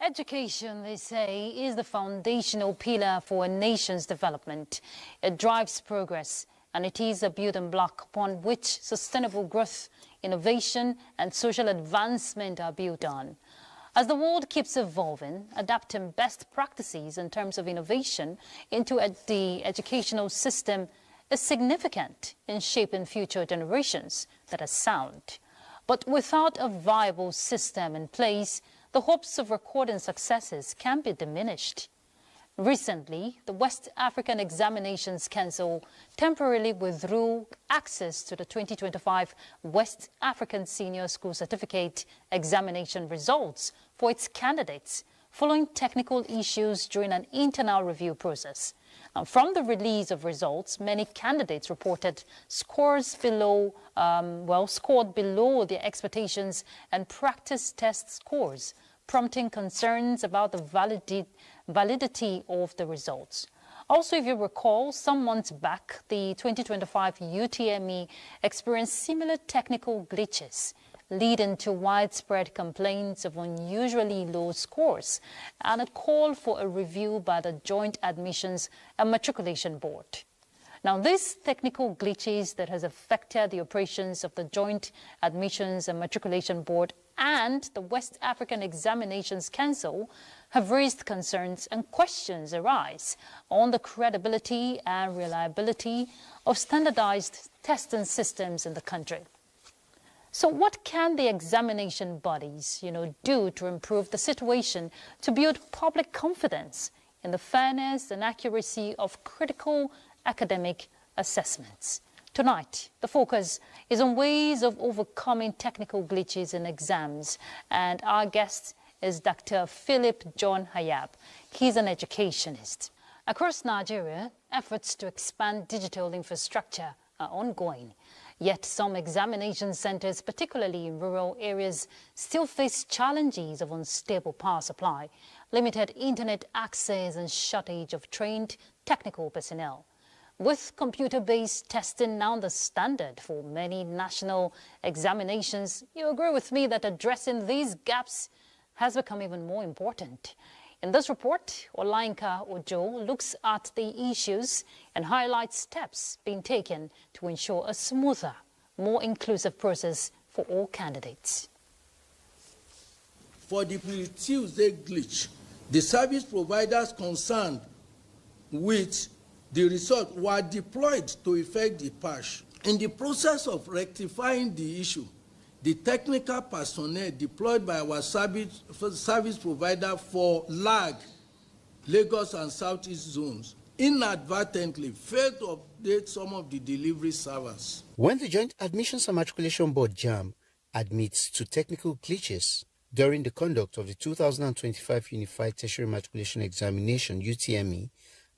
Education, they say, is the foundational pillar for a nation's development. It drives progress, and it is a building block upon which sustainable growth, innovation, and social advancement are built on. As the world keeps evolving, adapting best practices in terms of innovation into the educational system is significant in shaping future generations that are sound. But without a viable system in place, the hopes of recording successes can be diminished. Recently, the West African Examinations Council temporarily withdrew access to the 2025 West African Senior School Certificate examination results for its candidates, following technical issues during an internal review process. From the release of results, many candidates reported scored below their expectations and practice test scores, prompting concerns about the validity of the results. Also, if you recall, some months back, the 2025 UTME experienced similar technical glitches, leading to widespread complaints of unusually low scores and a call for a review by the Joint Admissions and Matriculation Board. Now, these technical glitches that has affected the operations of the Joint Admissions and Matriculation Board and the West African Examinations Council have raised concerns and questions arise on the credibility and reliability of standardized testing systems in the country. So what can the examination bodies, do to improve the situation to build public confidence in the fairness and accuracy of critical academic assessments? Tonight, the focus is on ways of overcoming technical glitches in exams, and our guest is Dr. Philip John Hayab. He's an educationist. Across Nigeria, efforts to expand digital infrastructure are ongoing. Yet some examination centers, particularly in rural areas, still face challenges of unstable power supply, limited internet access and shortage of trained technical personnel. With computer-based testing now the standard for many national examinations, you agree with me that addressing these gaps has become even more important. In this report, Olayinka Ojo looks at the issues and highlights steps being taken to ensure a smoother, more inclusive process for all candidates. For the Tuesday glitch, the service providers concerned with the result were deployed to effect the patch. In the process of rectifying the issue, the technical personnel deployed by our service provider for LAG, Lagos and Southeast zones, inadvertently failed to update some of the delivery servers. When the Joint Admissions and Matriculation Board JAMB admits to technical glitches during the conduct of the 2025 Unified Tertiary Matriculation Examination UTME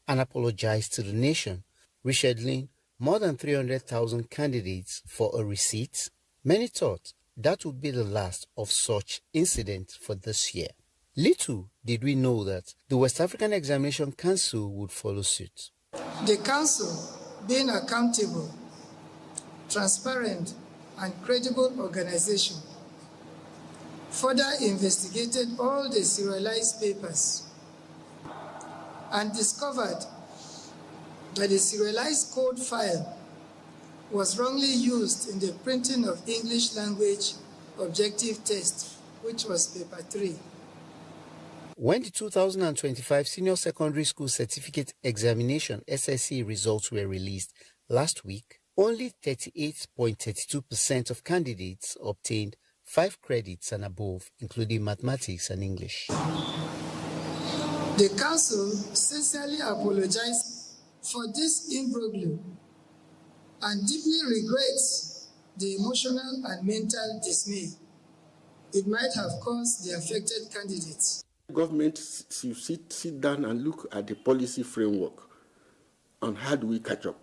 and apologized to the nation, rescheduling more than 300,000 candidates for a receipt, many thought that would be the last of such incidents for this year. Little did we know that the West African Examination Council would follow suit. The Council, being accountable, transparent, and credible organization, further investigated all the serialized papers and discovered that the serialized code file was wrongly used in the printing of English language objective test, which was paper 3. When the 2025 Senior Secondary School Certificate Examination SSC results were released last week, only 38.32% of candidates obtained 5 credits and above, including mathematics and English. The Council sincerely apologized for this imbroglio and deeply regrets the emotional and mental dismay it might have caused the affected candidates. Government should sit down and look at the policy framework on how do we catch up.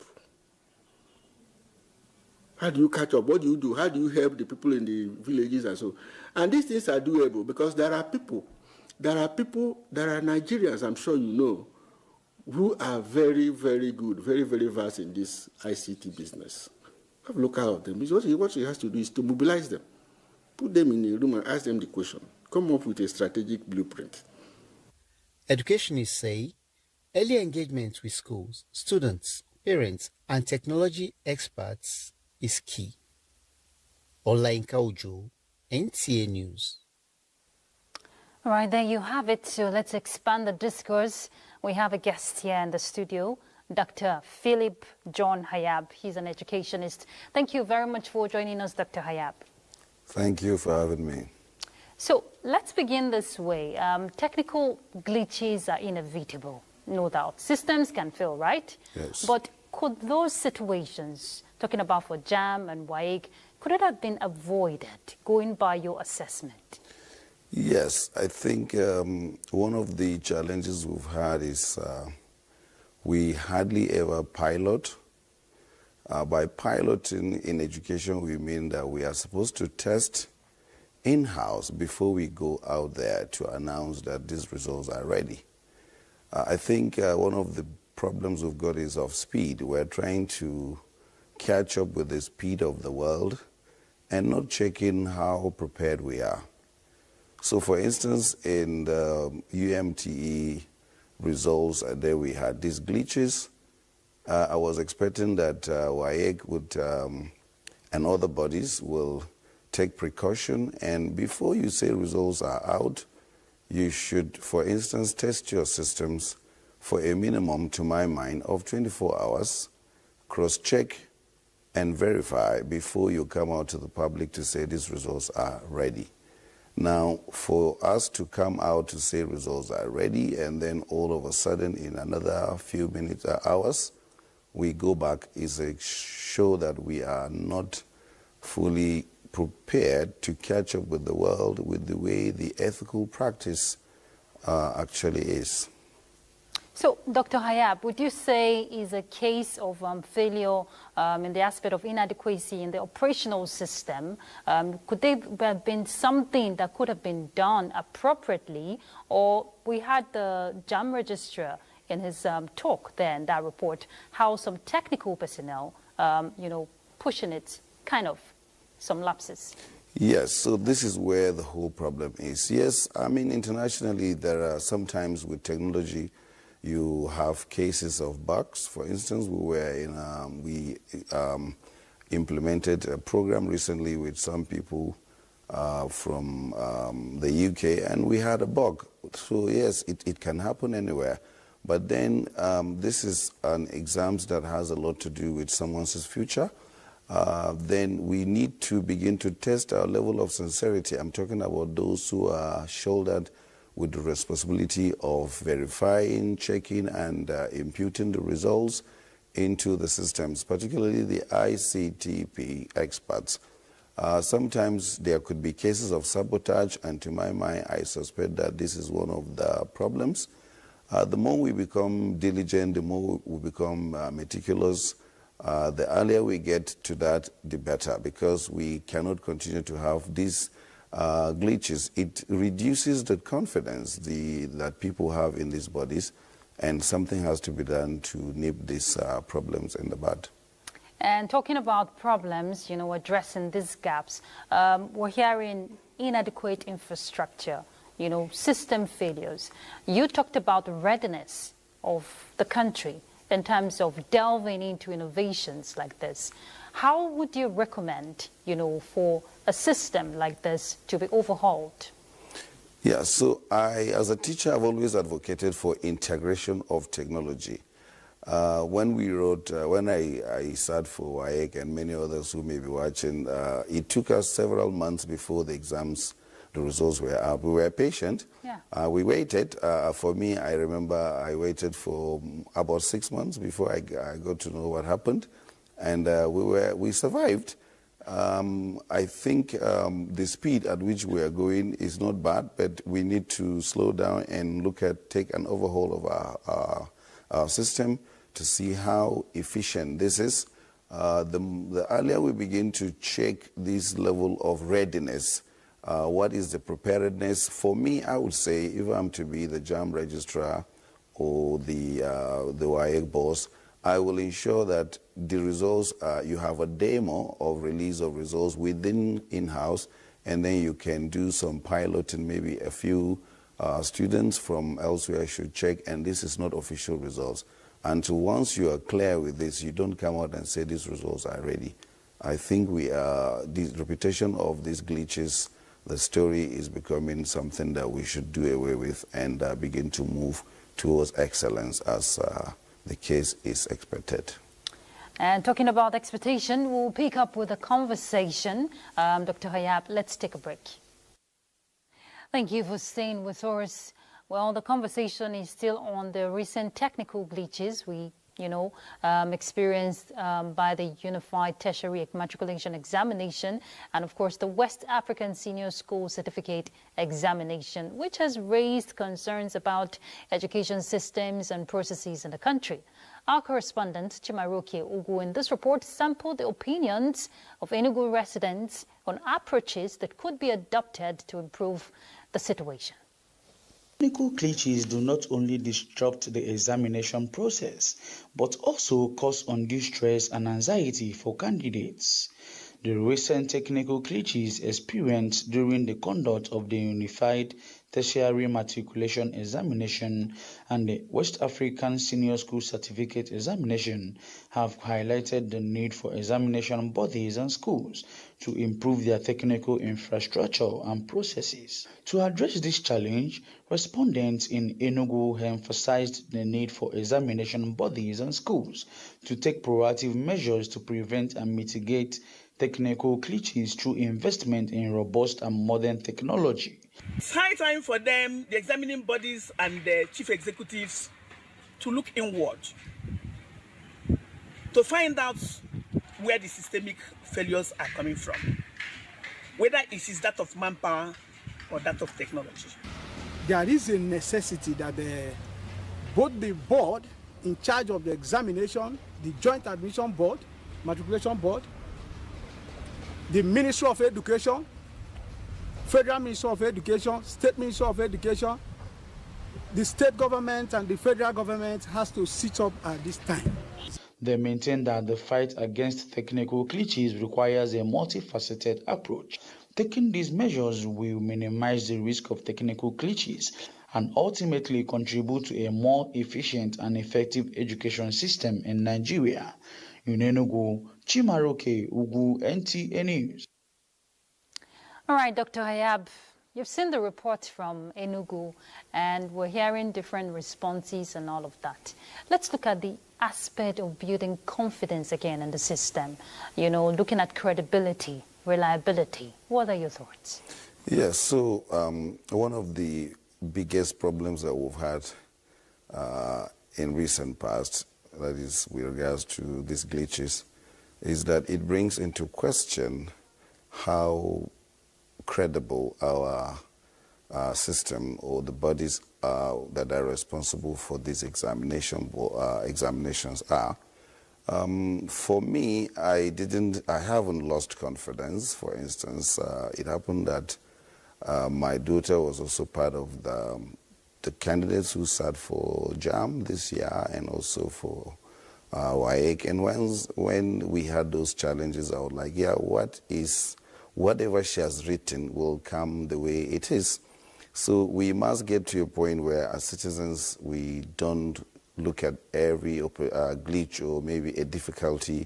How do you catch up? What do you do? How do you help the people in the villages and so? And these things are doable because there are Nigerians, I'm sure you know, who are very, very good, very, very vast in this ICT business. Have a look at them. What he has to do is to mobilize them, put them in a room and ask them the question, come up with a strategic blueprint. Educationists say early engagement with schools, students, parents, and technology experts is key. Olayinka Ojo, NTA News. All right, there you have it. So let's expand the discourse. We have a guest here in the studio, Dr. Philip John Hayab. He's an educationist. Thank you very much for joining us, Dr. Hayab. Thank you for having me. So let's begin this way. Technical glitches are inevitable, no doubt. Systems can fail, right? Yes. But could those situations, talking about for JAMB and WAEC, could it have been avoided, going by your assessment? Yes, I think one of the challenges we've had is we hardly ever pilot. By piloting in education, we mean that we are supposed to test in-house before we go out there to announce that these results are ready. I think one of the problems we've got is of speed. We're trying to catch up with the speed of the world and not checking how prepared we are. So, for instance, in the UMTE results, there we had these glitches. I was expecting that WAEC would, and other bodies will take precaution, and before you say results are out, you should, for instance, test your systems for a minimum, to my mind, of 24 hours, cross-check and verify before you come out to the public to say these results are ready. Now, for us to come out to say results are ready, and then all of a sudden in another few minutes or hours, we go back, is a show that we are not fully prepared to catch up with the world with the way the ethical practice actually is. So, Dr. Hayab, would you say is a case of failure in the aspect of inadequacy in the operational system? Could there have been something that could have been done appropriately? Or we had the JAMB registrar in his talk there in that report, how some technical personnel, pushing it, kind of some lapses. Yes, so this is where the whole problem is. Yes, I mean, internationally, there are sometimes with technology, you have cases of bugs. For instance, we implemented a program recently with some people from the UK, and we had a bug. So yes, it can happen anywhere. But then this is an exam that has a lot to do with someone's future. Then we need to begin to test our level of sincerity. I'm talking about those who are shouldered with the responsibility of verifying, checking, and imputing the results into the systems, particularly the ICTP experts. Sometimes there could be cases of sabotage, and to my mind, I suspect that this is one of the problems. The more we become diligent, the more we become meticulous, the earlier we get to that, the better, because we cannot continue to have these glitches. It reduces the confidence that people have in these bodies, and something has to be done to nip these problems in the bud. And talking about problems, addressing these gaps, we're hearing inadequate infrastructure, system failures. You talked about the readiness of the country in terms of delving into innovations like this. How would you recommend, for a system like this to be overhauled? Yeah, so as a teacher, I've always advocated for integration of technology. When I sat for WAEC and many others who may be watching, it took us several months before the results were out. We were patient. Yeah. We waited. For me, I remember I waited for about 6 months before I got to know what happened. And we survived. I think the speed at which we are going is not bad, but we need to slow down and take an overhaul of our system to see how efficient this is. The earlier we begin to check this level of readiness, what is the preparedness? For me, I would say, if I'm to be the JAMB registrar or the WAEC boss, I will ensure that the results, you have a demo of release of results within in-house, and then you can do some piloting, maybe a few Students from elsewhere should check, and this is not official results. Until once you are clear with this, you don't come out and say these results are ready. I think the reputation of these glitches, the story is becoming something that we should do away with and begin to move towards excellence as the case is expected. And talking about expectation, we'll pick up with a conversation. Dr. Hayab, let's take a break. Thank you for staying with us. Well, the conversation is still on the recent technical glitches we experienced by the Unified Tertiary Matriculation Examination and, of course, the West African Senior School Certificate Examination, which has raised concerns about education systems and processes in the country. Our correspondent, Chimaroke Ugwu, in this report sampled the opinions of Enugu residents on approaches that could be adopted to improve the situation. Technical glitches do not only disrupt the examination process, but also cause undue stress and anxiety for candidates. The recent technical glitches experienced during the conduct of the Unified Tertiary Matriculation Examination and the West African Senior School Certificate Examination have highlighted the need for examination bodies and schools to improve their technical infrastructure and processes. To address this challenge, respondents in Enugu emphasized the need for examination bodies and schools to take proactive measures to prevent and mitigate technical glitches through investment in robust and modern technology. It's high time for them, the examining bodies and the chief executives, to look inward to find out where the systemic failures are coming from, whether it is that of manpower or that of technology. There is a necessity that both the board in charge of the examination, the Joint Admission Board, Matriculation Board, the Ministry of Education, Federal Ministry of Education, State Ministry of Education, the state government and the federal government has to sit up at this time. They maintain that the fight against technical glitches requires a multifaceted approach. Taking these measures will minimize the risk of technical glitches and ultimately contribute to a more efficient and effective education system in Nigeria. In Enugu, Chimaroke Ugwu, NTA News. All right, Dr. Hayab, you've seen the report from Enugu, and we're hearing different responses and all of that. Let's look at the aspect of building confidence again in the system, looking at credibility, reliability. What are your thoughts? Yes, so one of the biggest problems that we've had in recent past, that is with regards to these glitches, is that it brings into question how credible our system or the bodies that are responsible for these examinations are. For me, I haven't lost confidence. For instance, it happened that my daughter was also part of the candidates who sat for JAMB this year and also for WAEC. And when we had those challenges, I was like, yeah, whatever she has written will come the way it is. So we must get to a point where as citizens, we don't look at every glitch or maybe a difficulty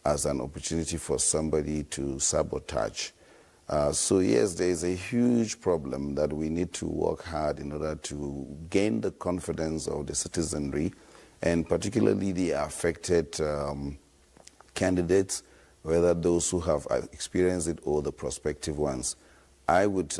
as an opportunity for somebody to sabotage. So yes, there is a huge problem that we need to work hard in order to gain the confidence of the citizenry, and particularly the affected candidates, whether those who have experienced it or the prospective ones. I would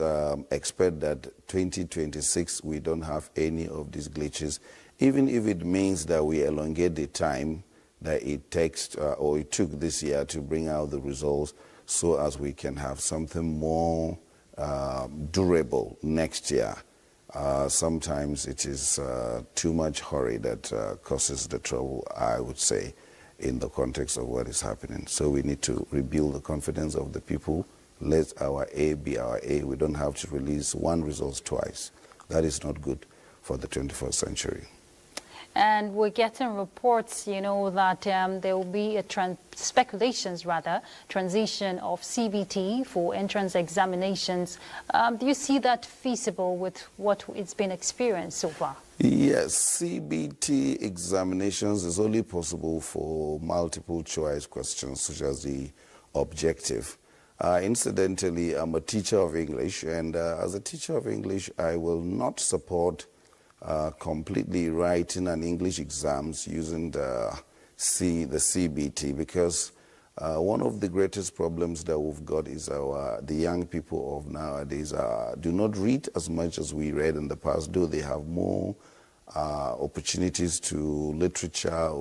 expect that 2026 we don't have any of these glitches, even if it means that we elongate the time that it takes or it took this year to bring out the results, so as we can have something more durable next year. Sometimes it is too much hurry that causes the trouble, I would say, in the context of what is happening. So we need to rebuild the confidence of the people. Let our A be our A. We don't have to release one result twice. That is not good for the 21st century. And we're getting reports, that there will be speculations transition of CBT for entrance examinations. Do you see that feasible with what it's been experienced so far? Yes, CBT examinations is only possible for multiple choice questions, such as the objective. Incidentally, I'm a teacher of English, and as a teacher of English, I will not support completely writing an English exams using the CBT, because one of the greatest problems that we've got is the young people of nowadays do not read as much as we read in the past, though they have more opportunities to literature,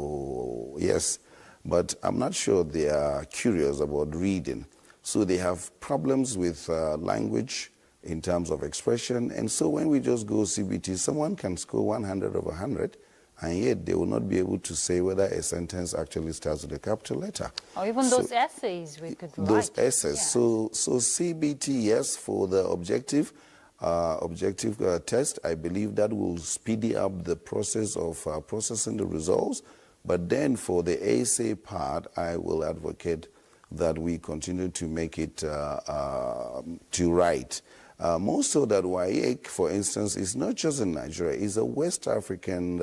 yes, but I'm not sure they are curious about reading. So they have problems with language in terms of expression. And so when we just go CBT, someone can score 100 of 100, and yet they will not be able to say whether a sentence actually starts with a capital letter. Or even those essays we could write. Those essays. Yeah. So CBT, yes, for the objective test, I believe that will speed up the process of processing the results. But then for the essay part, I will advocate that we continue to make it to write. More so that WAEC, for instance, is not just in Nigeria, it's a West African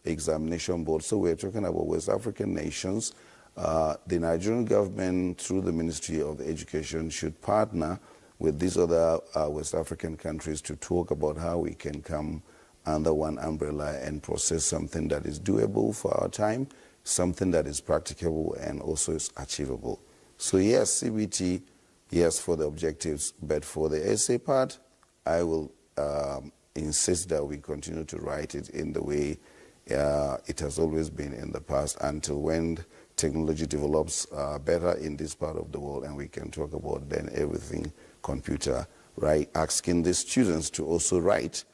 examination board. So we're talking about West African nations. The Nigerian government, through the Ministry of Education, should partner with these other West African countries to talk about how we can come under one umbrella and process something that is doable for our time, something that is practicable and also is achievable. So yes, CBT, yes, for the objectives, but for the essay part, I will insist that we continue to write it in the way it has always been in the past, until when technology develops better in this part of the world and we can talk about then everything computer, right? Asking the students to also write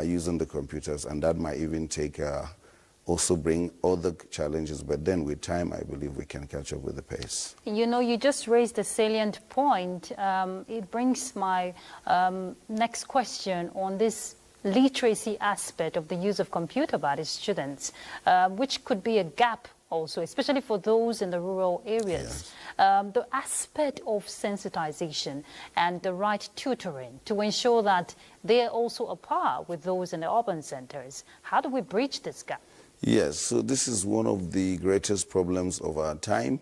using the computers, and that might even take also bring other challenges, but then with time, I believe we can catch up with the pace. You just raised a salient point. It brings my next question on this literacy aspect of the use of computer by the students, which could be a gap also, especially for those in the rural areas. Yes. The aspect of sensitization and the right tutoring to ensure that they're also a par with those in the urban centers. How do we bridge this gap? Yes, so this is one of the greatest problems of our time.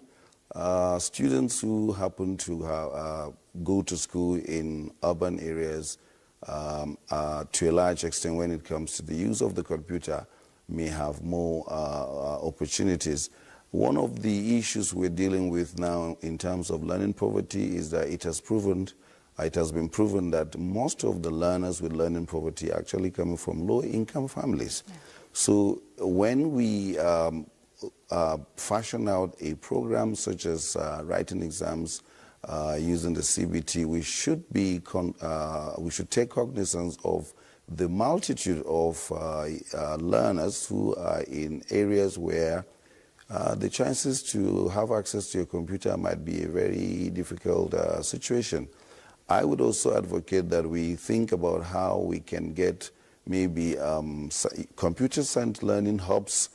Students who happen to go to school in urban areas, to a large extent when it comes to the use of the computer, may have more opportunities. One of the issues we're dealing with now in terms of learning poverty is that it has been proven that most of the learners with learning poverty are actually coming from low-income families. Yeah. So when we fashion out a program such as writing exams using the CBT, we should take cognizance of the multitude of learners who are in areas where the chances to have access to a computer might be a very difficult situation. I would also advocate that we think about how we can get maybe computer-science learning hubs,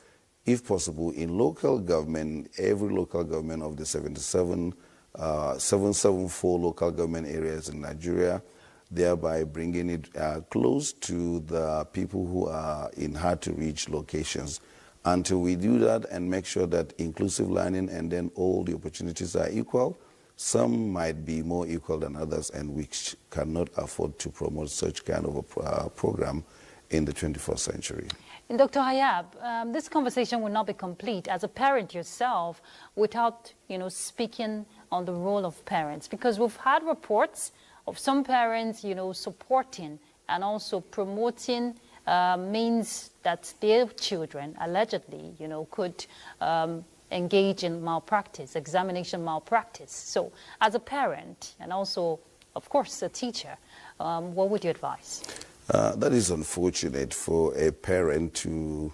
if possible, in local government, every local government of the 774 local government areas in Nigeria, thereby bringing it close to the people who are in hard-to-reach locations. Until we do that and make sure that inclusive learning and then all the opportunities are equal, some might be more equal than others, and we cannot afford to promote such kind of a program in the 21st century. And Dr. Hayab, this conversation will not be complete as a parent yourself without, speaking on the role of parents, because we've had reports of some parents, supporting and also promoting means that their children allegedly, could engage in malpractice, examination malpractice. So as a parent and also, of course, a teacher, what would you advise? That is unfortunate for a parent to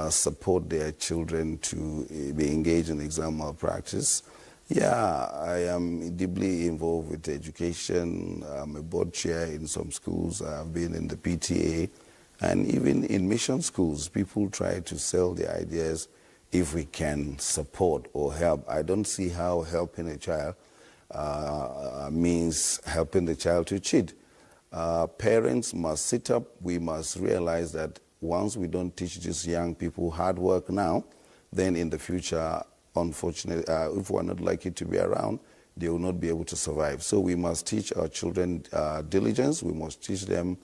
support their children to be engaged in exam malpractice. Yeah, I am deeply involved with education. I'm a board chair in some schools. I've been in the PTA. And even in mission schools, people try to sell the ideas if we can support or help. I don't see how helping a child means helping the child to cheat. Parents must sit up. We must realize that once we don't teach these young people hard work now, then in the future, unfortunately, if we're not likely to be around, they will not be able to survive. So we must teach our children diligence. We must teach them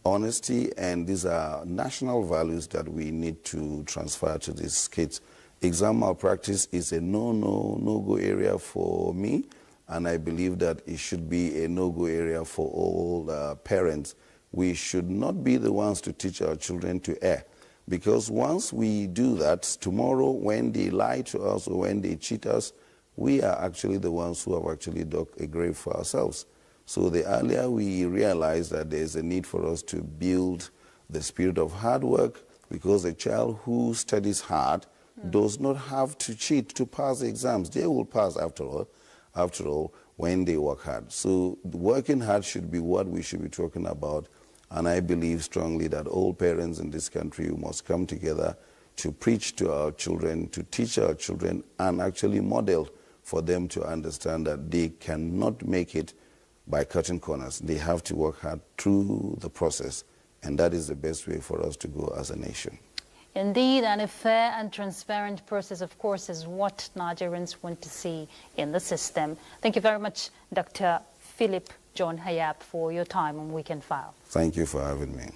honesty, and these are national values that we need to transfer to these kids. Exam malpractice is a no-go area for me, and I believe that it should be a no-go area for all parents. We should not be the ones to teach our children to err, because once we do that, tomorrow when they lie to us or when they cheat us, we are actually the ones who have actually dug a grave for ourselves. So the earlier we realize that there is a need for us to build the spirit of hard work, because a child who studies hard does not have to cheat to pass the exams. They will pass after all, when they work hard. So working hard should be what we should be talking about. And I believe strongly that all parents in this country must come together to preach to our children, to teach our children, and actually model for them to understand that they cannot make it by cutting corners. They have to work hard through the process, and that is the best way for us to go as a nation. Indeed, and a fair and transparent process, of course, is what Nigerians want to see in the system. Thank you very much, Dr. Philip John Hayab, for your time on Weekend File. Thank you for having me.